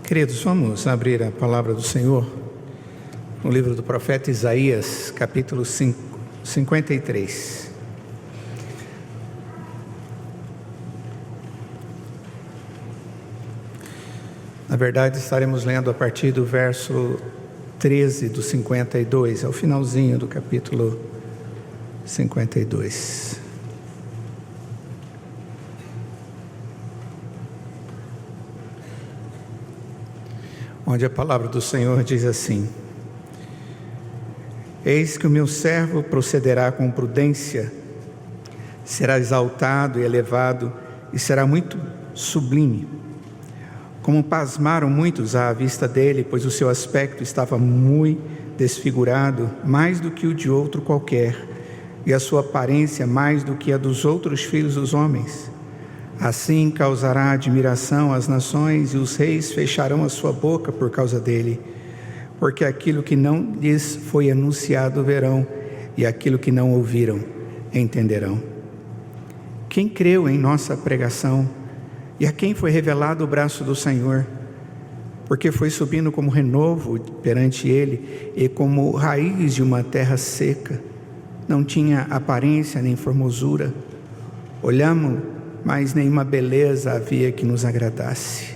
Queridos, vamos abrir a palavra do Senhor no livro do profeta Isaías, capítulo 53. Na verdade, estaremos lendo a partir do verso 13 do 52, ao finalzinho do capítulo 52. Onde a palavra do Senhor diz assim: Eis que o meu servo procederá com prudência, será exaltado e elevado, e será muito sublime. Como pasmaram muitos à vista dele, pois o seu aspecto estava muito desfigurado, mais do que o de outro qualquer, e a sua aparência mais do que a dos outros filhos dos homens. Assim causará admiração às nações, e os reis fecharão a sua boca por causa dele, porque aquilo que não lhes foi anunciado verão, e aquilo que não ouviram entenderão. Quem creu em nossa pregação, e a quem foi revelado o braço do Senhor? Porque foi subindo como renovo perante ele, e como raiz de uma terra seca. Não tinha aparência nem formosura. Olhamos, mas nenhuma beleza havia que nos agradasse.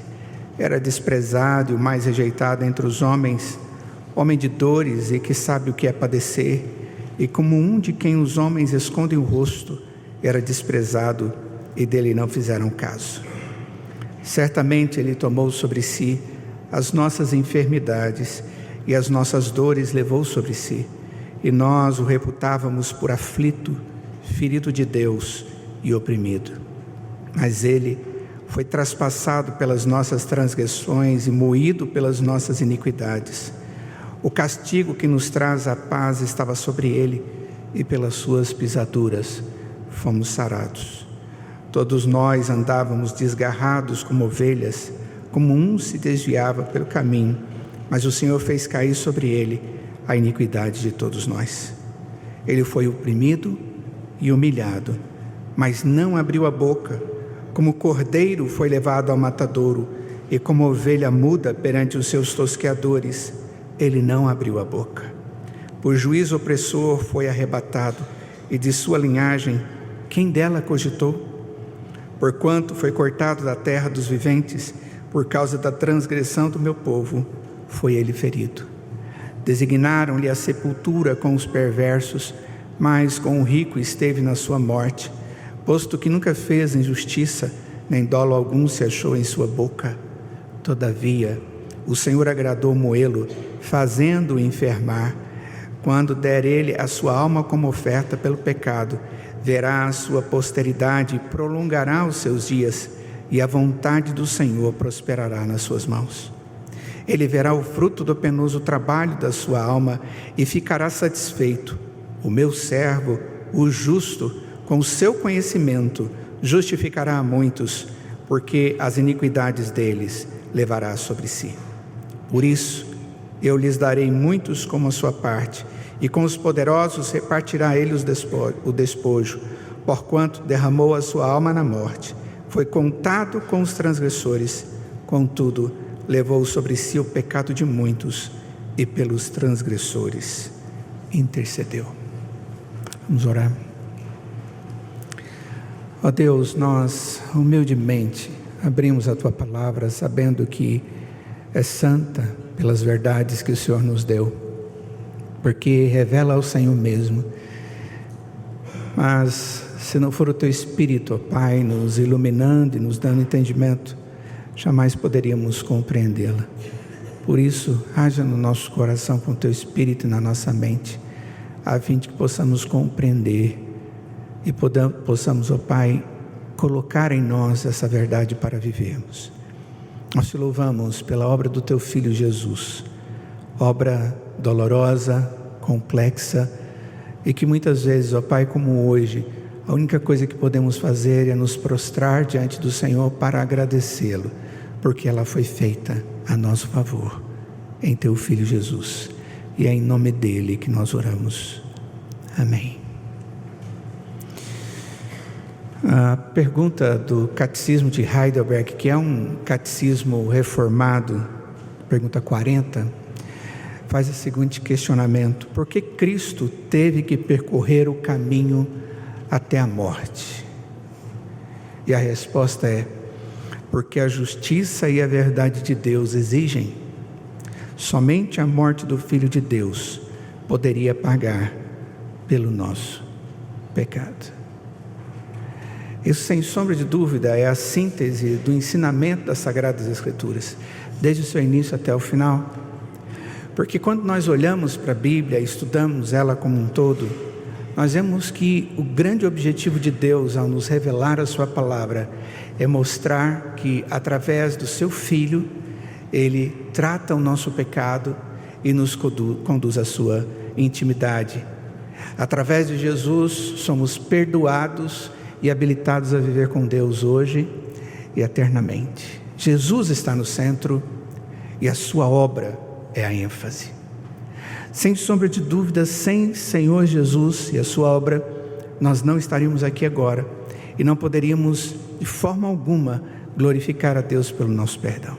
Era desprezado e o mais rejeitado entre os homens, homem de dores e que sabe o que é padecer, e como um de quem os homens escondem o rosto, era desprezado e dele não fizeram caso. Certamente ele tomou sobre si as nossas enfermidades e as nossas dores levou sobre si, e nós o reputávamos por aflito, ferido de Deus e oprimido. Mas ele foi traspassado pelas nossas transgressões e moído pelas nossas iniquidades. O castigo que nos traz a paz estava sobre ele, e pelas suas pisaduras fomos sarados. Todos nós andávamos desgarrados como ovelhas, como um se desviava pelo caminho, mas o Senhor fez cair sobre ele a iniquidade de todos nós. Ele foi oprimido e humilhado, mas não abriu a boca. Como cordeiro foi levado ao matadouro, e como ovelha muda perante os seus tosqueadores, ele não abriu a boca. Por juízo opressor foi arrebatado, e de sua linhagem, quem dela cogitou? Porquanto foi cortado da terra dos viventes, por causa da transgressão do meu povo, foi ele ferido. Designaram-lhe a sepultura com os perversos, mas com o rico esteve na sua morte, posto que nunca fez injustiça, nem dolo algum se achou em sua boca. Todavia, o Senhor agradou moê-lo, fazendo-o enfermar. Quando der ele a sua alma como oferta pelo pecado, verá a sua posteridade e prolongará os seus dias, e a vontade do Senhor prosperará nas suas mãos. Ele verá o fruto do penoso trabalho da sua alma e ficará satisfeito. O meu servo, o justo, com o seu conhecimento, justificará a muitos, porque as iniquidades deles levará sobre si. Por isso, eu lhes darei muitos como a sua parte, e com os poderosos repartirá ele o despojo, porquanto derramou a sua alma na morte, foi contado com os transgressores, contudo, levou sobre si o pecado de muitos, e pelos transgressores intercedeu. Vamos orar. Ó Deus, nós humildemente abrimos a Tua palavra, sabendo que é santa pelas verdades que o Senhor nos deu, porque revela ao Senhor mesmo. Mas se não for o Teu Espírito, ó Pai, nos iluminando e nos dando entendimento, jamais poderíamos compreendê-la. Por isso, haja no nosso coração com o Teu Espírito e na nossa mente, a fim de que possamos compreender e possamos, ó Pai, colocar em nós essa verdade para vivermos. Nós te louvamos pela obra do Teu Filho Jesus, obra dolorosa, complexa, e que muitas vezes, ó Pai, como hoje, a única coisa que podemos fazer é nos prostrar diante do Senhor para agradecê-lo, porque ela foi feita a nosso favor, em Teu Filho Jesus, e é em nome dEle que nós oramos. Amém. A pergunta do Catecismo de Heidelberg, que é um catecismo reformado pergunta 40, faz o seguinte questionamento: por que Cristo teve que percorrer o caminho até a morte? E a resposta é: porque a justiça e a verdade de Deus exigem. Somente a morte do Filho de Deus poderia pagar pelo nosso pecado. Isso, sem sombra de dúvida, é a síntese do ensinamento das Sagradas Escrituras, desde o seu início até o final. Porque quando nós olhamos para a Bíblia e estudamos ela como um todo, nós vemos que o grande objetivo de Deus ao nos revelar a sua palavra é mostrar que, através do seu Filho, Ele trata o nosso pecado e nos conduz à sua intimidade. Através de Jesus, somos perdoados e habilitados a viver com Deus hoje e eternamente. Jesus está no centro e a sua obra é a ênfase. Sem sombra de dúvida, sem Senhor Jesus e a sua obra, nós não estaríamos aqui agora e não poderíamos de forma alguma glorificar a Deus pelo nosso perdão.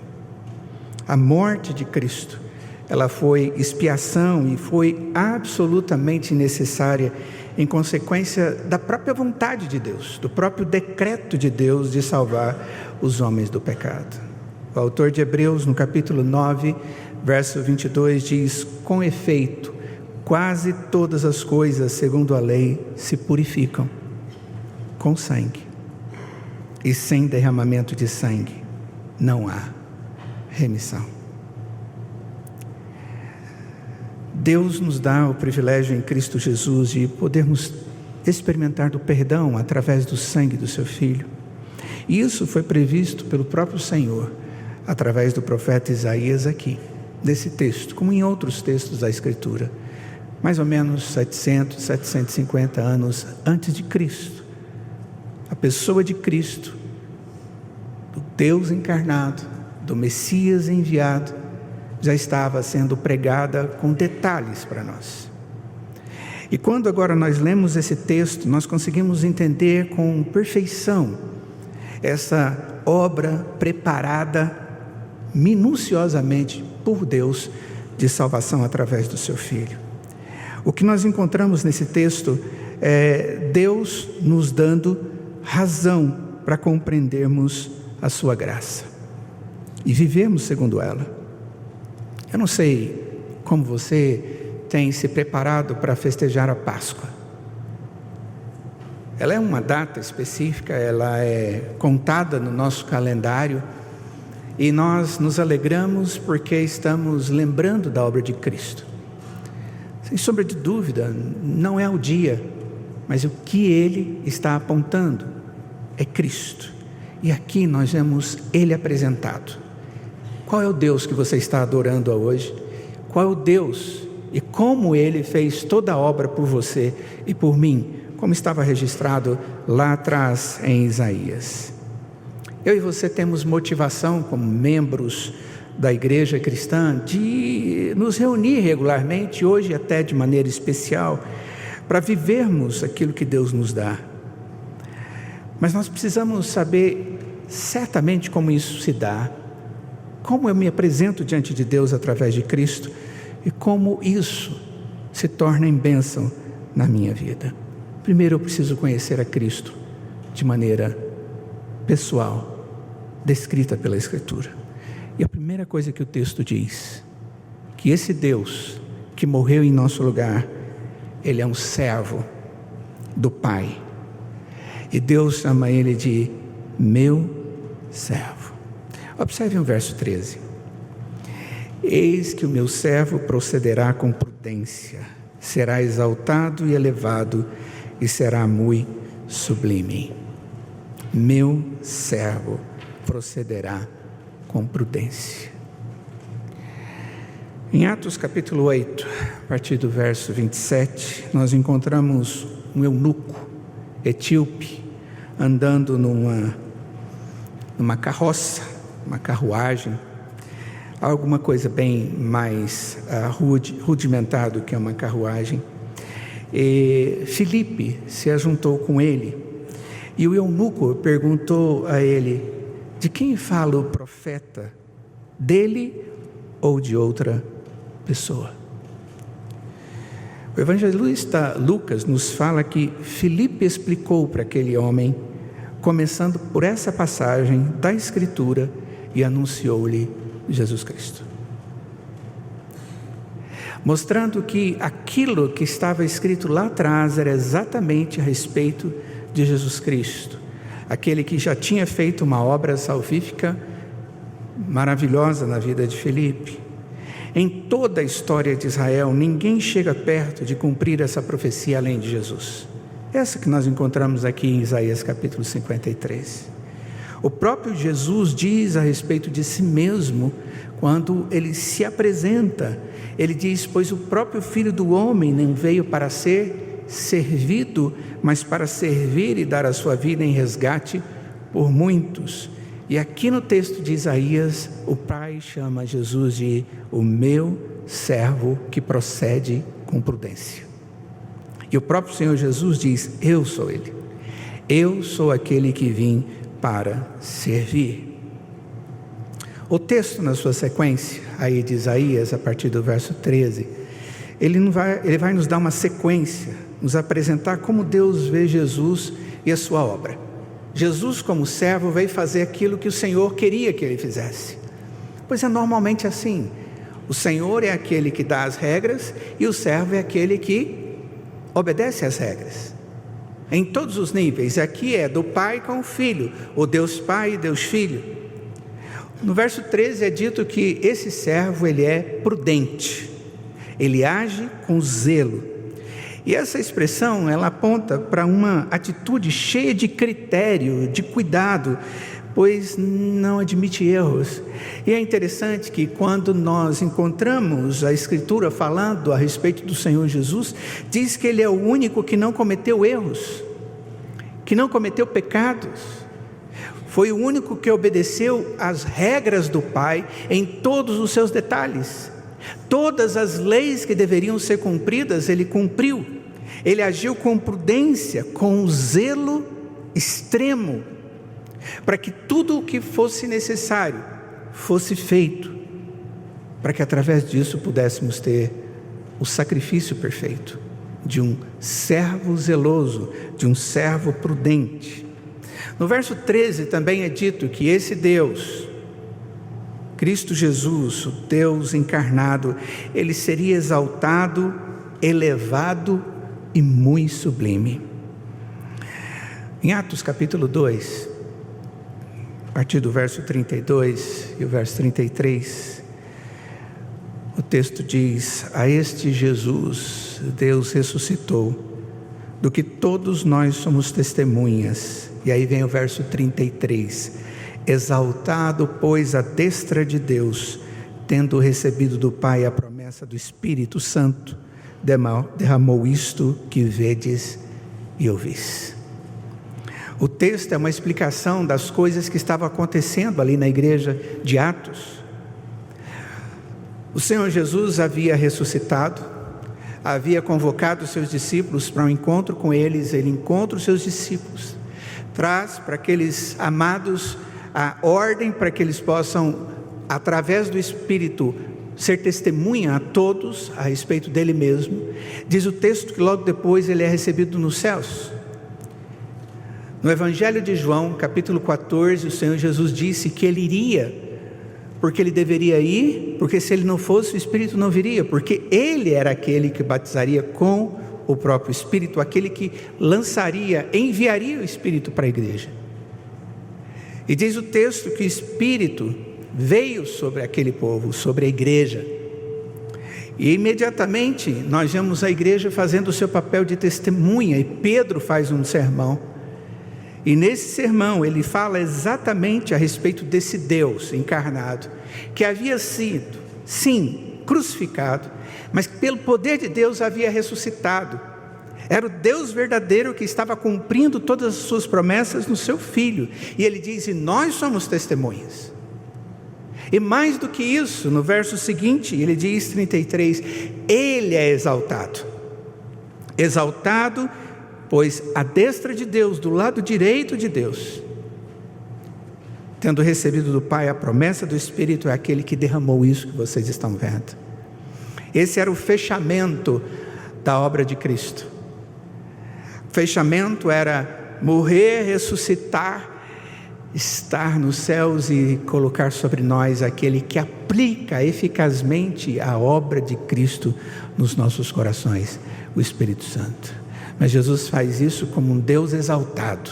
A morte de Cristo, ela foi expiação e foi absolutamente necessária em consequência da própria vontade de Deus, do próprio decreto de Deus de salvar os homens do pecado. O autor de Hebreus, no capítulo 9, verso 22, diz: com efeito, quase todas as coisas, segundo a lei, se purificam com sangue, e sem derramamento de sangue não há remissão. Deus nos dá o privilégio em Cristo Jesus de podermos experimentar do perdão através do sangue do seu Filho. E isso foi previsto pelo próprio Senhor, através do profeta Isaías aqui, nesse texto, como em outros textos da Escritura, mais ou menos 750 anos antes de Cristo. A pessoa de Cristo, do Deus encarnado, do Messias enviado, já estava sendo pregada com detalhes para nós. E quando agora nós lemos esse texto, nós conseguimos entender com perfeição essa obra preparada minuciosamente por Deus de salvação através do seu Filho. O que nós encontramos nesse texto é Deus nos dando razão para compreendermos a sua graça e vivermos segundo ela. Eu não sei como você tem se preparado para festejar a Páscoa. Ela é uma data específica, ela é contada no nosso calendário e nós nos alegramos porque estamos lembrando da obra de Cristo. Sem sombra de dúvida, não é o dia, mas o que Ele está apontando é Cristo. E aqui nós vemos Ele apresentado. Qual é o Deus que você está adorando hoje? Qual é o Deus e como Ele fez toda a obra por você e por mim, como estava registrado lá atrás em Isaías? Eu e você temos motivação como membros da igreja cristã de nos reunir regularmente, hoje até de maneira especial, para vivermos aquilo que Deus nos dá. Mas nós precisamos saber certamente como isso se dá, como eu me apresento diante de Deus através de Cristo e como isso se torna em bênção na minha vida. Primeiro eu preciso conhecer a Cristo de maneira pessoal, descrita pela Escritura. E a primeira coisa que o texto diz, que esse Deus que morreu em nosso lugar, Ele é um servo do Pai. E Deus chama Ele de meu servo. Observe o verso 13. Eis que o meu servo procederá com prudência, será exaltado e elevado, e será muito sublime. Meu servo procederá com prudência. Em Atos capítulo 8, a partir do verso 27, nós encontramos um eunuco etíope andando numa carroça, uma carruagem, alguma coisa bem mais rudimentar do que uma carruagem. E Filipe se ajuntou com ele, e o eunuco perguntou a ele: de quem fala o profeta? Dele ou de outra pessoa. O evangelista Lucas nos fala que Filipe explicou para aquele homem, começando por essa passagem da Escritura, e anunciou-lhe Jesus Cristo, mostrando que aquilo que estava escrito lá atrás era exatamente a respeito de Jesus Cristo, aquele que já tinha feito uma obra salvífica maravilhosa na vida de Filipe. Em toda a história de Israel, ninguém chega perto de cumprir essa profecia além de Jesus. Essa que nós encontramos aqui em Isaías capítulo 53. O próprio Jesus diz a respeito de si mesmo, quando ele se apresenta, ele diz: pois o próprio Filho do Homem não veio para ser servido, mas para servir e dar a sua vida em resgate por muitos. E aqui no texto de Isaías, o Pai chama Jesus de o meu servo que procede com prudência. E o próprio Senhor Jesus diz: eu sou Ele, eu sou aquele que vim para servir. O texto na sua sequência, aí de Isaías, a partir do verso 13, ele vai nos dar uma sequência, nos apresentar como Deus vê Jesus e a sua obra. Jesus, como servo, veio fazer aquilo que o Senhor queria que ele fizesse. Pois é normalmente assim: o Senhor é aquele que dá as regras e o servo é aquele que obedece às regras, em todos os níveis. Aqui é do Pai com o Filho, o Deus Pai e Deus Filho. No verso 13 é dito que esse servo, ele é prudente, ele age com zelo. E essa expressão, ela aponta para uma atitude cheia de critério, de cuidado, pois não admite erros. E é interessante que quando nós encontramos a Escritura falando a respeito do Senhor Jesus, diz que Ele é o único que não cometeu erros, que não cometeu pecados. Foi o único que obedeceu às regras do Pai em todos os seus detalhes. Todas as leis que deveriam ser cumpridas, Ele cumpriu. Ele agiu com prudência, com zelo extremo, para que tudo o que fosse necessário fosse feito, para que através disso pudéssemos ter o sacrifício perfeito de um servo zeloso, de um servo prudente. No verso 13 também é dito que esse Deus, Cristo Jesus, o Deus encarnado, ele seria exaltado, elevado e muito sublime. Em Atos capítulo 2, a partir do verso 32 e o verso 33, o texto diz: a este Jesus Deus ressuscitou, do que todos nós somos testemunhas. E aí vem o verso 33: exaltado, pois, à destra de Deus, tendo recebido do Pai a promessa do Espírito Santo, derramou isto que vedes e ouvis. O texto é uma explicação das coisas que estavam acontecendo ali na igreja de Atos. O Senhor Jesus havia ressuscitado, havia convocado os seus discípulos para um encontro com eles. Ele encontra os seus discípulos, traz para aqueles amados a ordem para que eles possam, através do Espírito, ser testemunha a todos a respeito dele mesmo. Diz o texto que logo depois ele é recebido nos céus. No Evangelho de João, capítulo 14, o Senhor Jesus disse que ele iria, porque ele deveria ir, porque se ele não fosse, o Espírito não viria, porque ele era aquele que batizaria com o próprio Espírito, aquele que enviaria o Espírito para a igreja. E diz o texto que o Espírito veio sobre aquele povo, sobre a igreja, e imediatamente nós vemos a igreja fazendo o seu papel de testemunha, e Pedro faz um sermão, e nesse sermão ele fala exatamente a respeito desse Deus encarnado, que havia sido, sim, crucificado, mas pelo poder de Deus havia ressuscitado. Era o Deus verdadeiro que estava cumprindo todas as suas promessas no seu Filho. E ele diz: e nós somos testemunhas. E mais do que isso, no verso seguinte, ele diz, 33, ele é exaltado. Exaltado, pois à destra de Deus, do lado direito de Deus. tendo recebido do Pai a promessa do Espírito, é aquele que derramou isso que vocês estão vendo. Esse era o fechamento da obra de Cristo. O fechamento era morrer, ressuscitar, estar nos céus e colocar sobre nós aquele que aplica eficazmente a obra de Cristo nos nossos corações, o Espírito Santo. Mas Jesus faz isso como um Deus exaltado,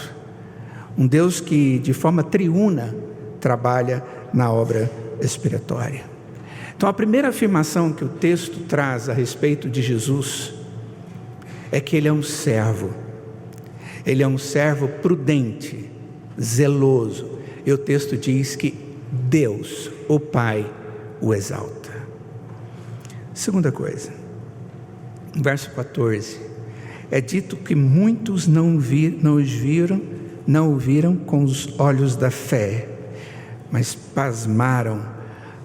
um Deus que de forma triuna trabalha na obra expiatória. Então a primeira afirmação que o texto traz a respeito de Jesus é que ele é um servo. Ele é um servo prudente, zeloso. E o texto diz que Deus, o Pai, o exalta. Segunda coisa, no verso 14, é dito que muitos não o viram com os olhos da fé, mas pasmaram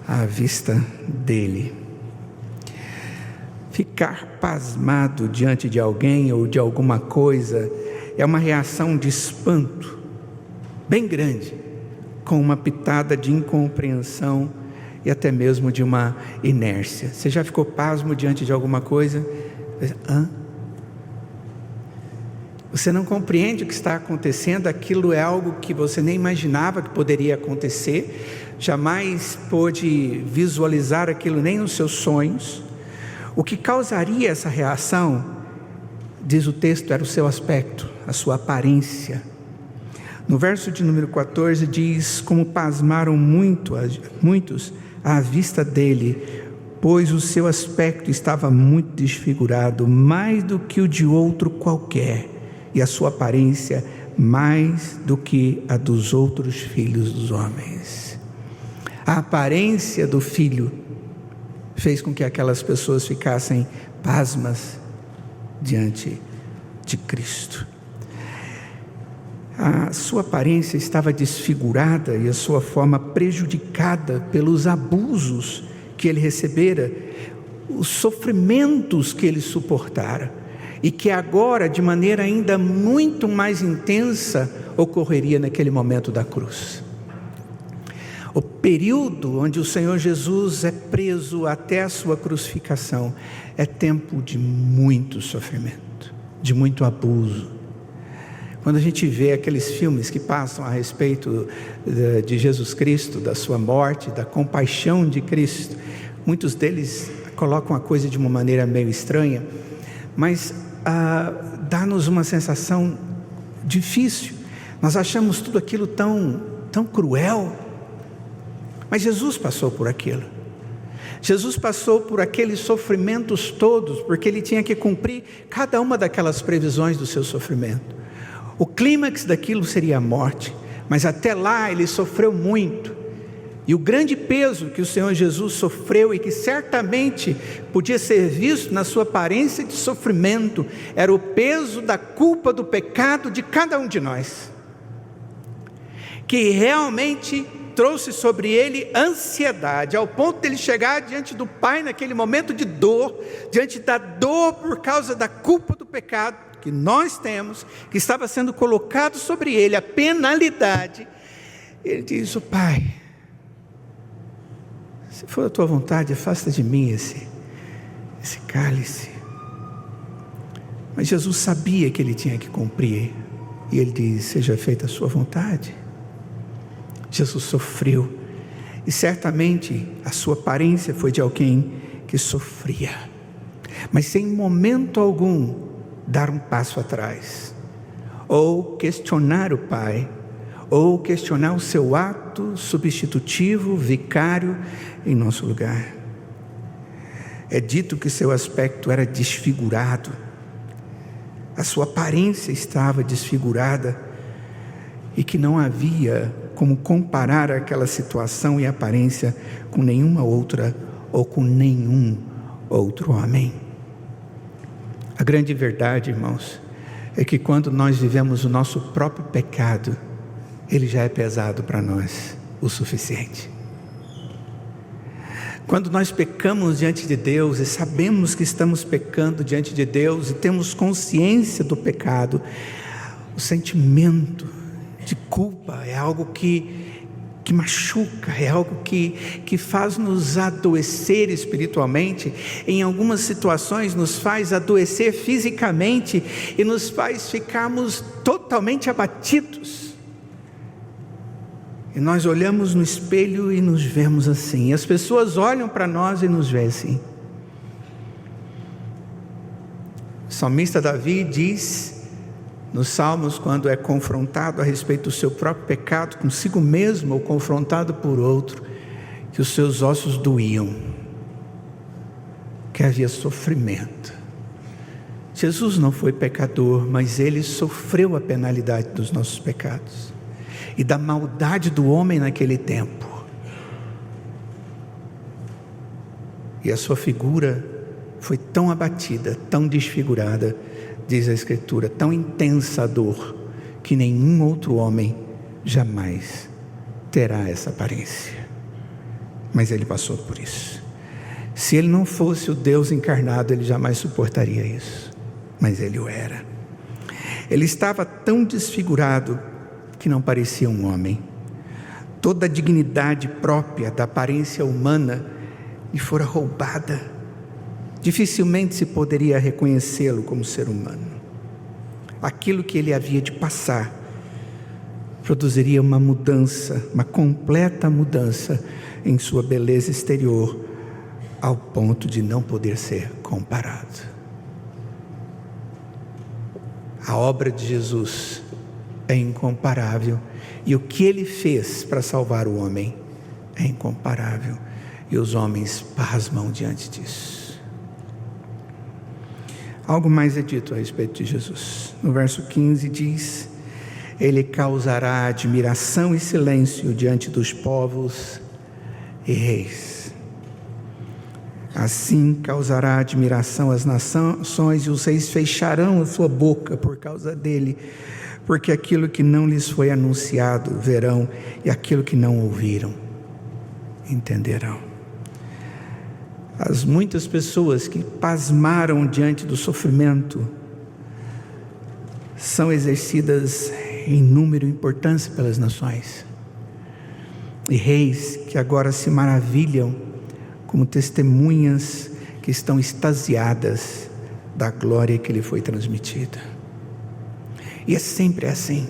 à vista dele. Ficar pasmado diante de alguém ou de alguma coisa é uma reação de espanto bem grande, com uma pitada de incompreensão e até mesmo de uma inércia. Você já ficou pasmo diante de alguma coisa? Você não compreende o que está acontecendo, aquilo é algo que você nem imaginava que poderia acontecer, jamais pôde visualizar aquilo nem nos seus sonhos. O que causaria essa reação, diz o texto, era o seu aspecto, a sua aparência. No verso de número 14 diz: como pasmaram muitos à vista dele, pois o seu aspecto estava muito desfigurado, mais do que o de outro qualquer, e a sua aparência mais do que a dos outros filhos dos homens. A aparência do filho fez com que aquelas pessoas ficassem pasmas diante de Cristo. A sua aparência estava desfigurada e a sua forma prejudicada pelos abusos que ele recebera, os sofrimentos que ele suportara, e que agora, de maneira ainda muito mais intensa, ocorreria naquele momento da cruz. O período onde o Senhor Jesus é preso até a sua crucificação é tempo de muito sofrimento, de muito abuso. Quando a gente vê aqueles filmes que passam a respeito de Jesus Cristo, da sua morte, da compaixão de Cristo, muitos deles colocam a coisa de uma maneira meio estranha, mas dá-nos uma sensação difícil. Nós achamos tudo aquilo tão cruel, mas Jesus passou por aquilo. Jesus passou por aqueles sofrimentos todos, porque ele tinha que cumprir cada uma daquelas previsões do seu sofrimento. O clímax daquilo seria a morte, mas até lá ele sofreu muito. E o grande peso que o Senhor Jesus sofreu, e que certamente podia ser visto na sua aparência de sofrimento, era o peso da culpa do pecado de cada um de nós, que realmente trouxe sobre ele ansiedade, ao ponto de ele chegar diante do Pai naquele momento de dor, diante da dor por causa da culpa do pecado que nós temos, que estava sendo colocado sobre ele, a penalidade. Ele diz: o Pai, se for a tua vontade, afasta de mim esse cálice. Mas Jesus sabia que ele tinha que cumprir, e ele diz: seja feita a sua vontade. Jesus sofreu, e certamente a sua aparência foi de alguém que sofria, mas sem momento algum dar um passo atrás, ou questionar o Pai, ou questionar o seu ato substitutivo, vicário em nosso lugar. É dito que seu aspecto era desfigurado, a sua aparência estava desfigurada, e que não havia como comparar aquela situação e aparência com nenhuma outra ou com nenhum outro homem. A grande verdade, irmãos, é que quando nós vivemos o nosso próprio pecado, ele já é pesado para nós o suficiente. Quando nós pecamos diante de Deus e sabemos que estamos pecando diante de Deus e temos consciência do pecado, o sentimento de culpa é algo que que machuca, é algo que faz nos adoecer espiritualmente. Em algumas situações nos faz adoecer fisicamente e nos faz ficarmos totalmente abatidos. E nós olhamos no espelho e nos vemos assim. As pessoas olham para nós e nos veem assim. O salmista Davi diz nos Salmos, quando é confrontado a respeito do seu próprio pecado consigo mesmo ou confrontado por outro, que os seus ossos doíam, que havia sofrimento. Jesus não foi pecador, mas ele sofreu a penalidade dos nossos pecados e da maldade do homem naquele tempo. E a sua figura foi tão abatida, tão desfigurada, diz a Escritura, tão intensa a dor, que nenhum outro homem jamais terá essa aparência. Mas ele passou por isso. Se ele não fosse o Deus encarnado, ele jamais suportaria isso. Mas ele o era. Ele estava tão desfigurado que não parecia um homem. Toda a dignidade própria da aparência humana lhe fora roubada. Dificilmente se poderia reconhecê-lo como ser humano. Aquilo que ele havia de passar produziria uma mudança, uma completa mudança em sua beleza exterior, ao ponto de não poder ser comparado. A obra de Jesus é incomparável, e o que ele fez para salvar o homem é incomparável, e os homens pasmam diante disso. Algo mais é dito a respeito de Jesus. No verso 15 diz: ele causará admiração e silêncio diante dos povos e reis. Assim causará admiração às nações, e os reis fecharão a sua boca por causa dele, porque aquilo que não lhes foi anunciado verão, e aquilo que não ouviram entenderão. As muitas pessoas que pasmaram diante do sofrimento são exercidas em número e importância pelas nações, e reis que agora se maravilham como testemunhas que estão extasiadas da glória que lhe foi transmitida. E é sempre assim.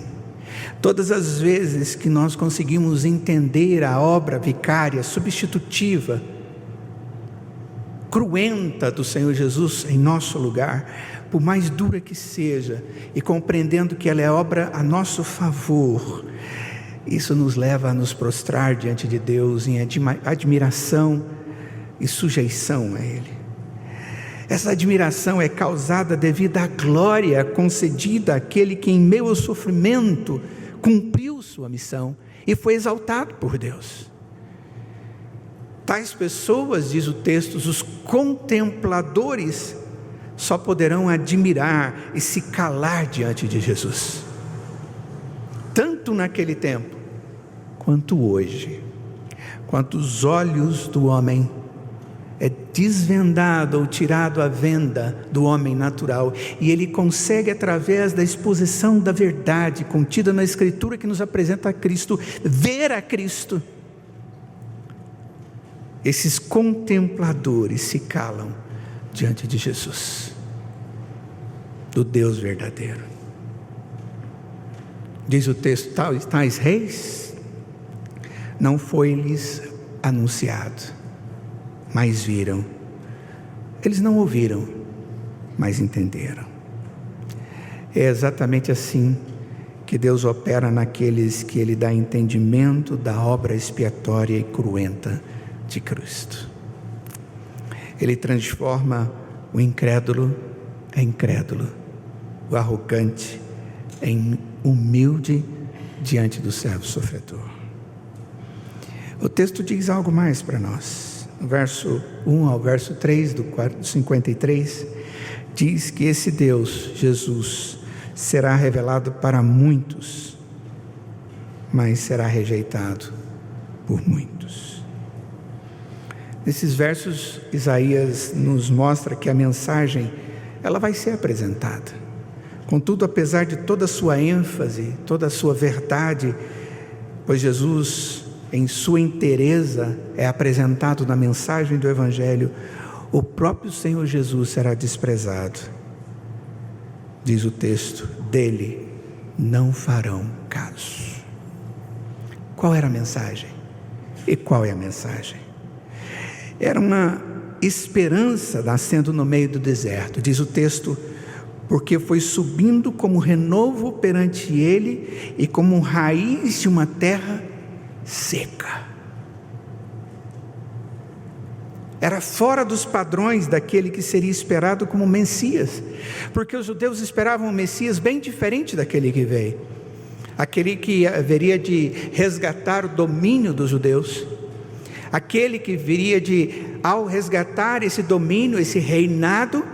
Todas as vezes que nós conseguimos entender a obra vicária, substitutiva, cruenta do Senhor Jesus em nosso lugar, por mais dura que seja, e compreendendo que ela é obra a nosso favor, isso nos leva a nos prostrar diante de Deus em admiração e sujeição a Ele. Essa admiração é causada devido à glória concedida àquele que em meio ao sofrimento cumpriu sua missão e foi exaltado por Deus. Tais pessoas, diz o texto, os contempladores, só poderão admirar e se calar diante de Jesus, tanto naquele tempo, quanto hoje. Quanto os olhos do homem é desvendado ou tirado à venda do homem natural, e ele consegue, através da exposição da verdade contida na Escritura que nos apresenta a Cristo, ver a Cristo. Esses contempladores se calam diante de Jesus, do Deus verdadeiro. Diz o texto: tais reis não foi-lhes anunciado, mas viram. Eles não ouviram, mas entenderam. É exatamente assim que Deus opera naqueles que Ele dá entendimento da obra expiatória e cruenta de Cristo. Ele transforma o incrédulo em crédulo, o arrogante em humilde diante do servo sofredor. O texto diz algo mais para nós. No verso 1 ao verso 3 do 53, diz que esse Deus, Jesus, será revelado para muitos, mas será rejeitado por muitos. Nesses versos, Isaías nos mostra que a mensagem, ela vai ser apresentada. Contudo, apesar de toda a sua ênfase, toda a sua verdade, pois Jesus em sua inteireza é apresentado na mensagem do Evangelho, o próprio Senhor Jesus será desprezado. Diz o texto, dele não farão caso. Qual era a mensagem? E qual é a mensagem? Era uma esperança nascendo no meio do deserto. Diz o texto, porque foi subindo como renovo perante ele e como raiz de uma terra seca. Era fora dos padrões daquele que seria esperado como Messias, porque os judeus esperavam um Messias bem diferente daquele que veio, aquele que haveria de resgatar o domínio dos judeus, aquele que viria ao resgatar esse domínio, esse reinado,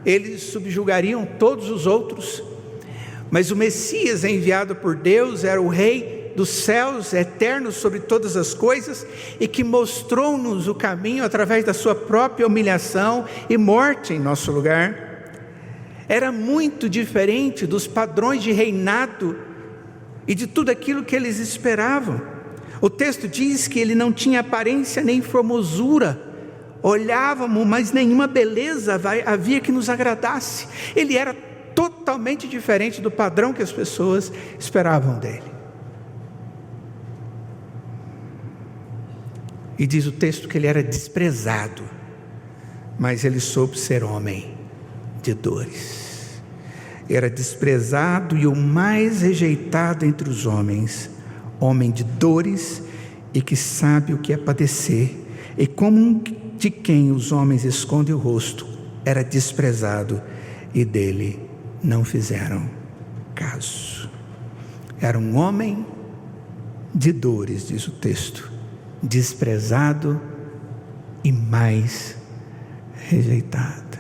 eles subjugariam todos os outros, mas o Messias enviado por Deus era o Rei dos céus, eterno sobre todas as coisas, e que mostrou-nos o caminho através da sua própria humilhação e morte em nosso lugar. Era muito diferente dos padrões de reinado e de tudo aquilo que eles esperavam. O texto diz que ele não tinha aparência nem formosura, olhávamos, mas nenhuma beleza havia que nos agradasse. Ele era totalmente diferente do padrão que as pessoas esperavam dele. E diz o texto que ele era desprezado, mas ele soube ser homem de dores. Era desprezado e o mais rejeitado entre os homens, homem de dores e que sabe o que é padecer, e como de quem os homens escondem o rosto, era desprezado e dele não fizeram caso. Era um homem de dores, diz o texto, desprezado e mais rejeitado.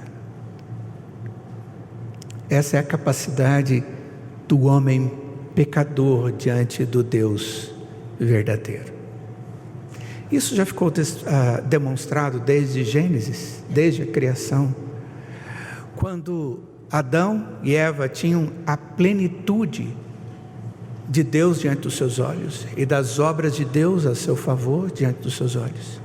Essa é a capacidade do homem pecador diante do Deus verdadeiro. Isso já ficou demonstrado desde Gênesis, desde a criação, quando Adão e Eva tinham a plenitude de Deus diante dos seus olhos e das obras de Deus a seu favor diante dos seus olhos.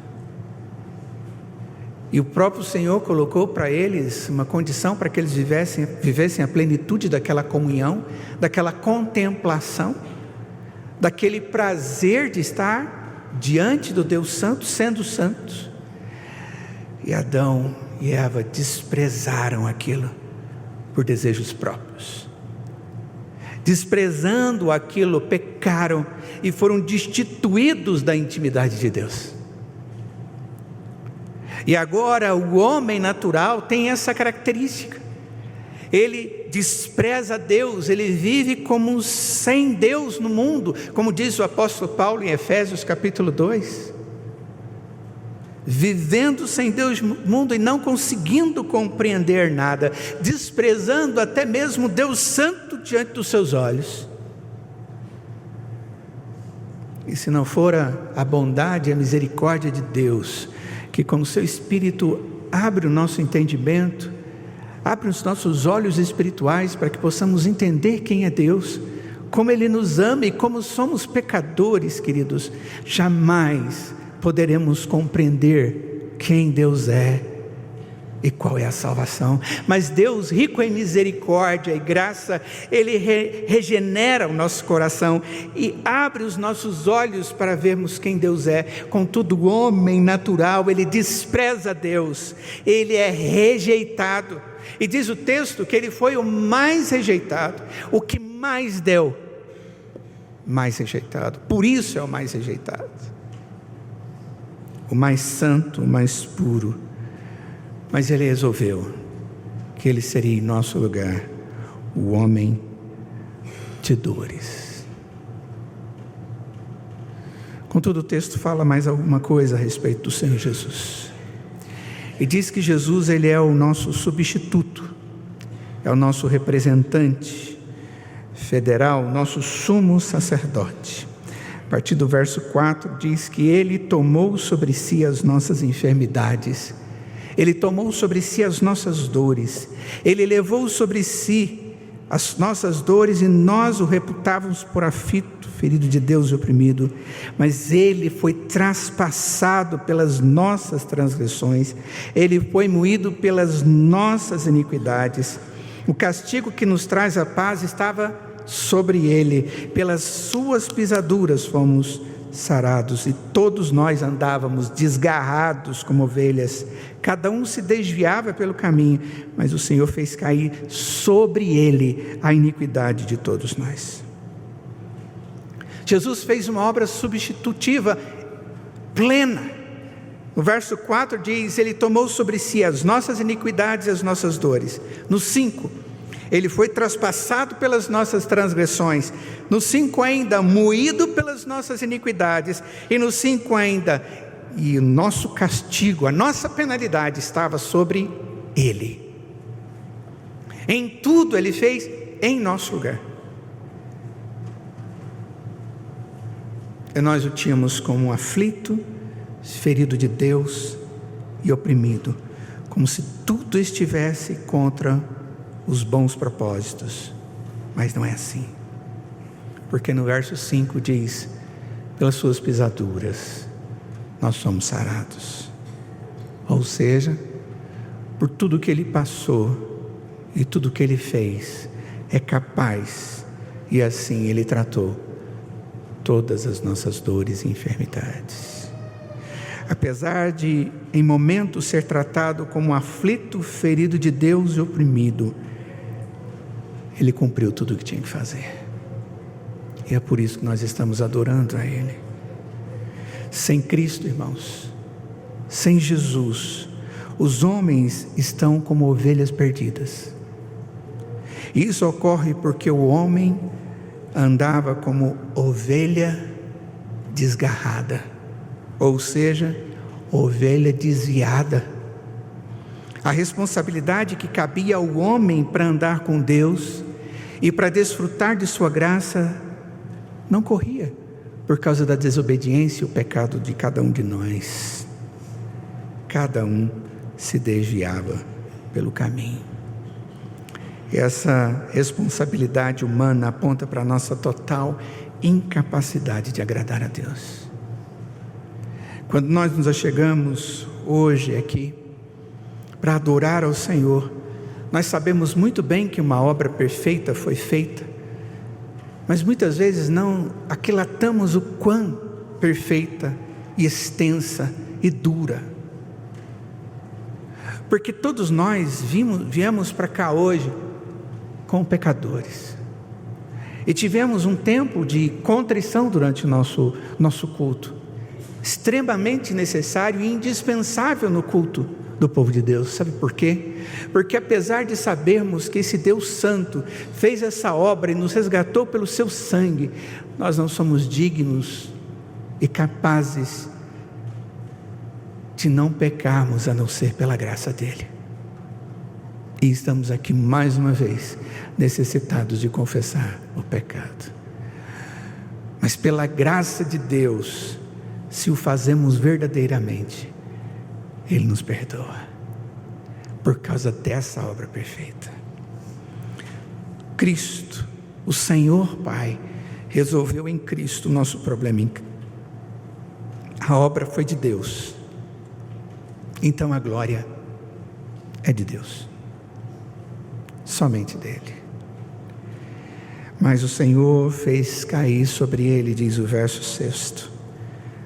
E o próprio Senhor colocou para eles uma condição para que eles vivessem a plenitude daquela comunhão, daquela contemplação, daquele prazer de estar diante do Deus Santo, sendo santos. E Adão e Eva desprezaram aquilo por desejos próprios. Desprezando aquilo, pecaram e foram destituídos da intimidade de Deus. E agora o homem natural tem essa característica. Ele despreza Deus, ele vive como sem Deus no mundo, como diz o apóstolo Paulo em Efésios capítulo 2. Vivendo sem Deus no mundo e não conseguindo compreender nada, desprezando até mesmo Deus Santo diante dos seus olhos. E se não for a bondade e a misericórdia de Deus, que com o seu Espírito abre o nosso entendimento, abre os nossos olhos espirituais para que possamos entender quem é Deus, como Ele nos ama e como somos pecadores, queridos, jamais poderemos compreender quem Deus é e qual é a salvação. Mas Deus, rico em misericórdia e graça, Ele regenera o nosso coração e abre os nossos olhos para vermos quem Deus é. Contudo, o homem natural, ele despreza Deus, ele é rejeitado, e diz o texto que ele foi o mais rejeitado, o que mais deu, mais rejeitado, por isso é o mais rejeitado, o mais santo, o mais puro. Mas ele resolveu que ele seria em nosso lugar o homem de dores. Contudo, o texto fala mais alguma coisa a respeito do Senhor Jesus. E diz que Jesus, ele é o nosso substituto, é o nosso representante federal, nosso sumo sacerdote. A partir do verso 4 diz que ele tomou sobre si as nossas enfermidades, ele tomou sobre si as nossas dores, ele levou sobre si as nossas dores, e nós o reputávamos por aflito, ferido de Deus e oprimido. Mas ele foi traspassado pelas nossas transgressões, ele foi moído pelas nossas iniquidades. O castigo que nos traz a paz estava sobre ele, pelas suas pisaduras fomos sarados. E todos nós andávamos desgarrados como ovelhas, cada um se desviava pelo caminho, mas o Senhor fez cair sobre ele a iniquidade de todos nós. Jesus fez uma obra substitutiva plena. No verso 4 diz: ele tomou sobre si as nossas iniquidades e as nossas dores. No 5, ele foi traspassado pelas nossas transgressões. No 5 ainda, moído pelas nossas iniquidades. E no 5 ainda, e o nosso castigo, a nossa penalidade estava sobre ele. Em tudo ele fez em nosso lugar. E nós o tínhamos como aflito, ferido de Deus e oprimido, como se tudo estivesse contra os bons propósitos. Mas não é assim, porque no verso 5 diz: pelas suas pisaduras nós somos sarados. Ou seja, por tudo que ele passou e tudo que ele fez, é capaz, e assim ele tratou todas as nossas dores e enfermidades. Apesar de em momentos ser tratado como um aflito, ferido de Deus e oprimido, ele cumpriu tudo o que tinha que fazer. E é por isso que nós estamos adorando a ele. Sem Cristo, irmãos, sem Jesus, os homens estão como ovelhas perdidas. Isso ocorre porque o homem andava como ovelha desgarrada, ou seja, ovelha desviada. A responsabilidade que cabia ao homem para andar com Deus e para desfrutar de sua graça não corria, por causa da desobediência e o pecado de cada um de nós. Cada um se desviava pelo caminho. E essa responsabilidade humana aponta para a nossa total incapacidade de agradar a Deus. Quando nós nos achegamos hoje aqui para adorar ao Senhor, nós sabemos muito bem que uma obra perfeita foi feita, mas muitas vezes não aquilatamos o quão perfeita e extensa e dura. Porque todos nós viemos para cá hoje como pecadores, e tivemos um tempo de contrição durante o nosso culto, extremamente necessário e indispensável no culto do povo de Deus. Sabe por quê? Porque apesar de sabermos que esse Deus Santo fez essa obra e nos resgatou pelo seu sangue, nós não somos dignos e capazes de não pecarmos a não ser pela graça dele. E estamos aqui mais uma vez necessitados de confessar o pecado. Mas pela graça de Deus, se o fazemos verdadeiramente, ele nos perdoa, por causa dessa obra perfeita. Cristo, o Senhor Pai, resolveu em Cristo o nosso problema. A obra foi de Deus, então a glória é de Deus, somente dele. Mas o Senhor fez cair sobre ele, diz o verso 6,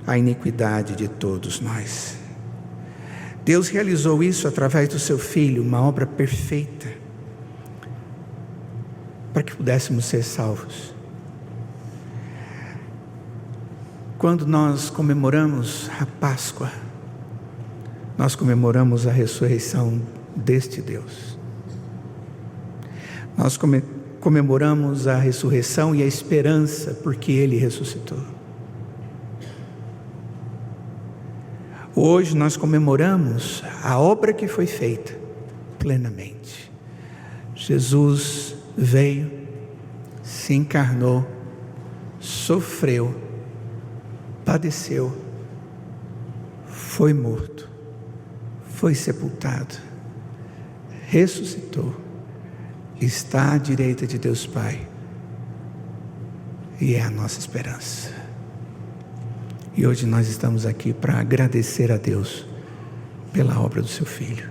a iniquidade de todos nós. Deus realizou isso através do seu Filho, uma obra perfeita, para que pudéssemos ser salvos. Quando nós comemoramos a Páscoa, nós comemoramos a ressurreição deste Deus. Nós comemoramos a ressurreição e a esperança, porque Ele ressuscitou. Hoje nós comemoramos a obra que foi feita plenamente. Jesus veio, se encarnou, sofreu, padeceu, foi morto, foi sepultado, ressuscitou, está à direita de Deus Pai e é a nossa esperança. E hoje nós estamos aqui para agradecer a Deus pela obra do seu Filho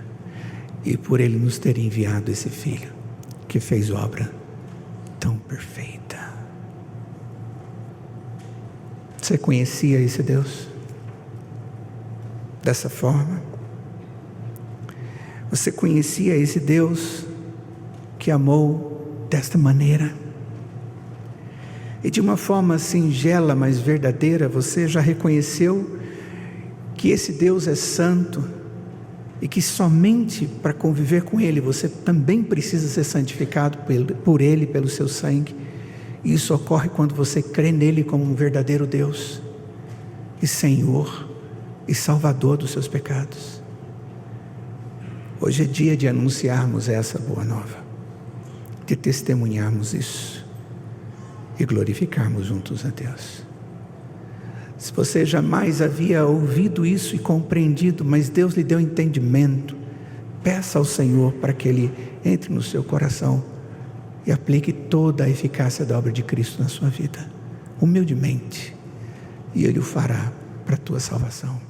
e por Ele nos ter enviado esse Filho que fez obra tão perfeita. Você conhecia esse Deus dessa forma? Você conhecia esse Deus que amou desta maneira? E de uma forma singela, mas verdadeira, você já reconheceu que esse Deus é santo e que somente para conviver com Ele você também precisa ser santificado por Ele, pelo seu sangue. E isso ocorre quando você crê nele como um verdadeiro Deus e Senhor e Salvador dos seus pecados. Hoje é dia de anunciarmos essa boa nova, de testemunharmos isso e glorificarmos juntos a Deus. Se você jamais havia ouvido isso e compreendido, mas Deus lhe deu entendimento, peça ao Senhor para que Ele entre no seu coração e aplique toda a eficácia da obra de Cristo na sua vida, humildemente, e Ele o fará para a tua salvação.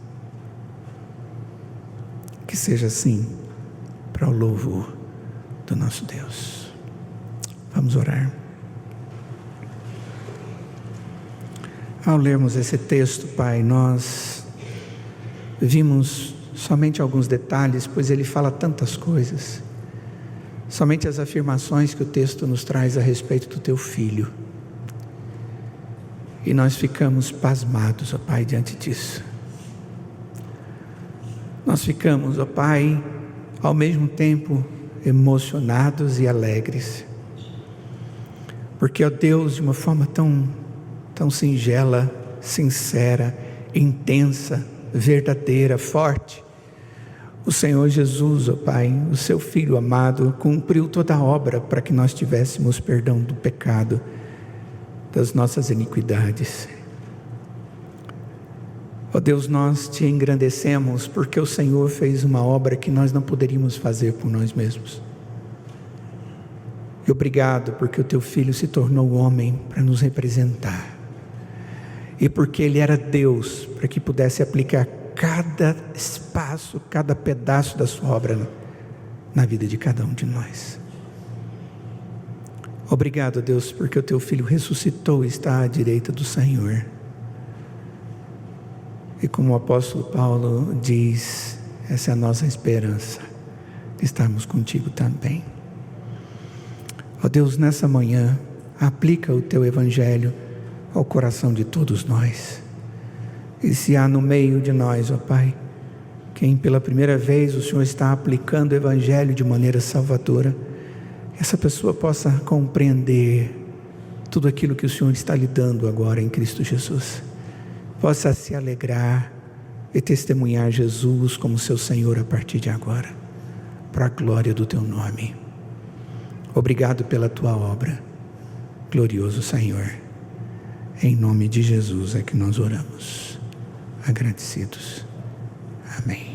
Que seja assim, para o louvor do nosso Deus. Vamos orar. Ao lermos esse texto, Pai, nós vimos somente alguns detalhes, pois ele fala tantas coisas. Somente as afirmações que o texto nos traz a respeito do Teu Filho. E nós ficamos pasmados, ó Pai, diante disso. Nós ficamos, ó Pai, ao mesmo tempo emocionados e alegres. Porque, ó Deus, de uma forma tão singela, sincera, intensa, verdadeira, forte, o Senhor Jesus, ó Pai, o Seu Filho amado, cumpriu toda a obra para que nós tivéssemos perdão do pecado, das nossas iniquidades. Ó Deus, nós Te engrandecemos porque o Senhor fez uma obra que nós não poderíamos fazer por nós mesmos. E obrigado porque o Teu Filho se tornou homem para nos representar. E porque Ele era Deus, para que pudesse aplicar cada espaço, cada pedaço da sua obra na vida de cada um de nós. Obrigado, Deus, porque o Teu Filho ressuscitou e está à direita do Senhor. E como o apóstolo Paulo diz, essa é a nossa esperança, de estarmos contigo também. Ó Deus, nessa manhã, aplica o Teu Evangelho ao coração de todos nós. E se há no meio de nós, ó Pai, quem pela primeira vez o Senhor está aplicando o Evangelho de maneira salvadora, que essa pessoa possa compreender tudo aquilo que o Senhor está lhe dando agora em Cristo Jesus, possa se alegrar e testemunhar Jesus como seu Senhor a partir de agora, para a glória do Teu nome. Obrigado pela Tua obra, glorioso Senhor. Em nome de Jesus é que nós oramos, agradecidos. Amém.